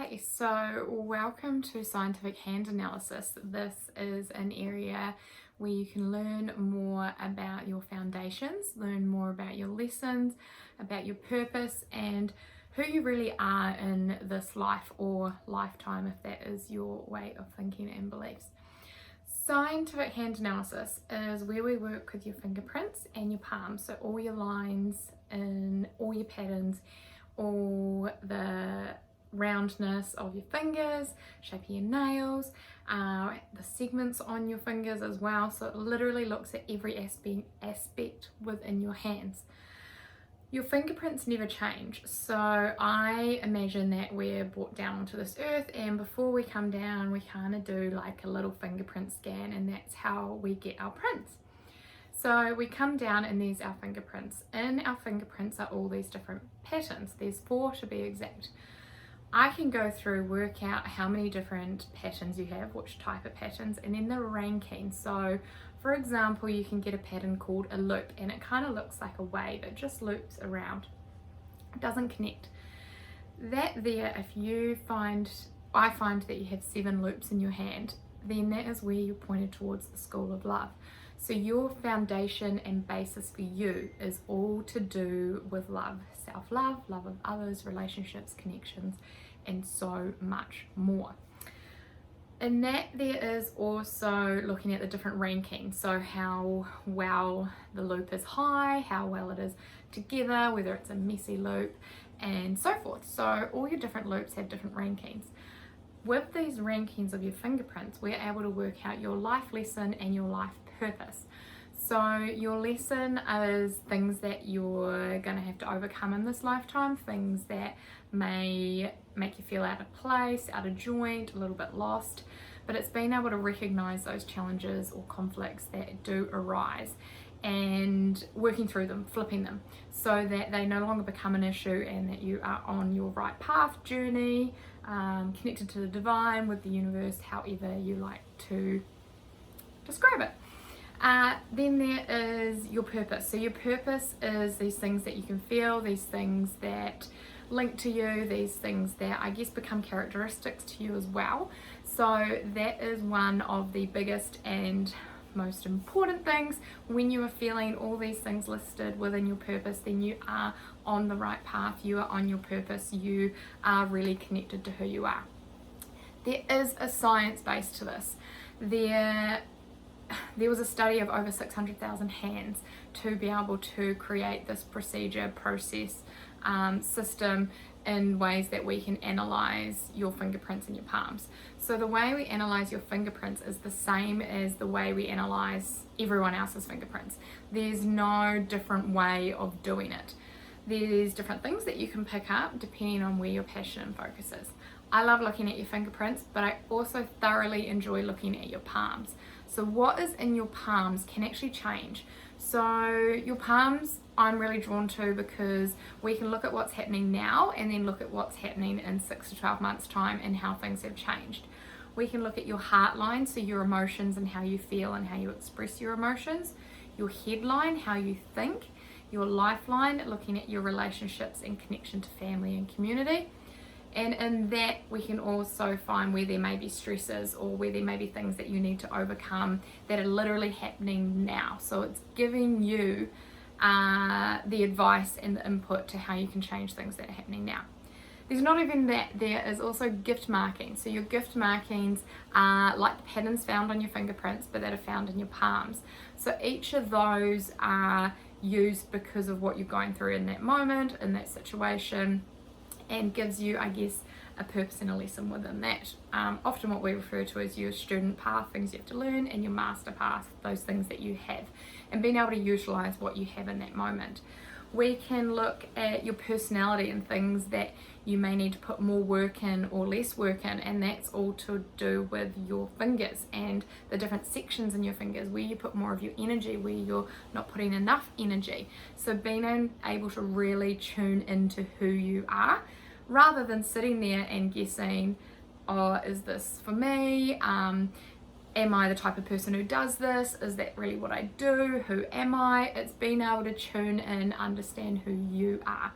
Okay, so welcome to Scientific Hand Analysis. This is an area where you can learn more about your foundations, learn more about your lessons, about your purpose, and who you really are in this life or lifetime, if that is your way of thinking and beliefs. Scientific hand analysis is where we work with your fingerprints and your palms, so all your lines and all your patterns, all the roundness of your fingers, shape of your nails, the segments on your fingers as well. So it literally looks at every aspect within your hands. Your fingerprints never change, so I imagine that we're brought down onto this earth, and before we come down we kind of do like a little fingerprint scan, and that's how we get our prints. So we come down and there's our fingerprints. In our fingerprints are all these different patterns. There's 4 to be exact. I can go through, work out how many different patterns you have, which type of patterns, and then the ranking. So for example, you can get a pattern called a loop, and it kind of looks like a wave. It just loops around. It doesn't connect. That there, if you find, I find that you have 7 loops in your hand, then that is where you're pointed towards the school of love. So your foundation and basis for you is all to do with love, self-love, love of others, relationships, connections, and so much more. In that there is also looking at the different rankings, so how well the loop is high, how well it is together, whether it's a messy loop, and so forth. So all your different loops have different rankings. With these rankings of your fingerprints, we're able to work out your life lesson and your life purpose. So your lesson is things that you're going to have to overcome in this lifetime, things that may make you feel out of place, out of joint, a little bit lost, but it's being able to recognize those challenges or conflicts that do arise and working through them, flipping them, so that they no longer become an issue and that you are on your right path, journey, connected to the divine, with the universe, however you like to describe it. Then there is your purpose. So your purpose is these things that you can feel, these things that link to you, these things that I guess become characteristics to you as well. So that is one of the biggest and most important things. When you are feeling all these things listed within your purpose, then you are on the right path, you are on your purpose, you are really connected to who you are. There is a science base to this. There was a study of over 600,000 hands to be able to create this procedure, process, system in ways that we can analyze your fingerprints and your palms. So the way we analyze your fingerprints is the same as the way we analyze everyone else's fingerprints. There's no different way of doing it. There's different things that you can pick up depending on where your passion and focus is. I love looking at your fingerprints, but I also thoroughly enjoy looking at your palms. So what is in your palms can actually change. So your palms I'm really drawn to because we can look at what's happening now and then look at what's happening in 6 to 12 months time and how things have changed. We can look at your heart line, so your emotions and how you feel and how you express your emotions. Your headline, how you think. Your lifeline, looking at your relationships and connection to family and community. And in that we can also find where there may be stresses or where there may be things that you need to overcome that are literally happening now. So it's giving you the advice and the input to how you can change things that are happening now. There's not even that, there is also gift markings. So your gift markings are like the patterns found on your fingerprints, but that are found in your palms. So each of those are used because of what you're going through in that moment, in that situation, and gives you, I guess, a purpose and a lesson within that. Often what we refer to as your student path, things you have to learn, and your master path, those things that you have, and being able to utilize what you have in that moment. We can look at your personality and things that you may need to put more work in or less work in, and that's all to do with your fingers and the different sections in your fingers, where you put more of your energy, where you're not putting enough energy. So being able to really tune into who you are, rather than sitting there and guessing, oh, is this for me? Am I the type of person who does this? Is that really what I do? Who am I? It's being able to tune in, understand who you are.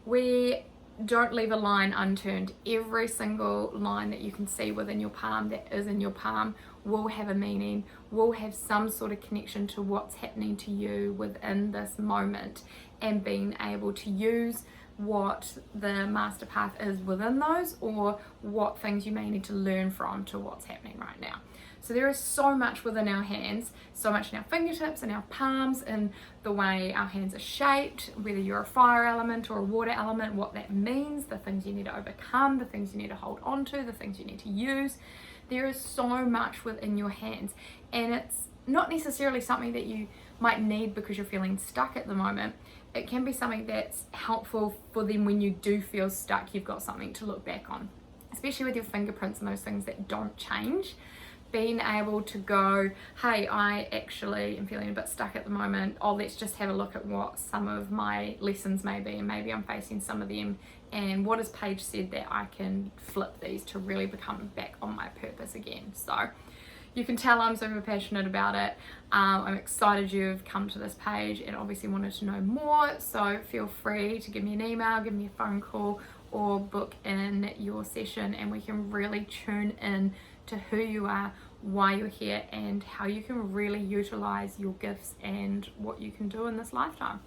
We don't leave a line unturned. Every single line that you can see within your palm, that is in your palm, will have a meaning, will have some sort of connection to what's happening to you within this moment, and being able to use what the master path is within those, or what things you may need to learn from to what's happening right now. So there is so much within our hands, so much in our fingertips and our palms, and the way our hands are shaped, whether you're a fire element or a water element, what that means, the things you need to overcome, the things you need to hold on to, the things you need to use. There is so much within your hands, and it's not necessarily something that you might need because you're feeling stuck at the moment. It can be something that's helpful for them when you do feel stuck. You've got something to look back on, especially with your fingerprints and those things that don't change. Being able to go, hey, I actually am feeling a bit stuck at the moment. Oh, let's just have a look at what some of my lessons may be, and maybe I'm facing some of them, and what has Paige said that I can flip these to really become back on my purpose again. So you can tell I'm super passionate about it. I'm excited you've come to this page and obviously wanted to know more, so feel free to give me an email, give me a phone call, or book in your session, and we can really tune in to who you are, why you're here, and how you can really utilize your gifts and what you can do in this lifetime.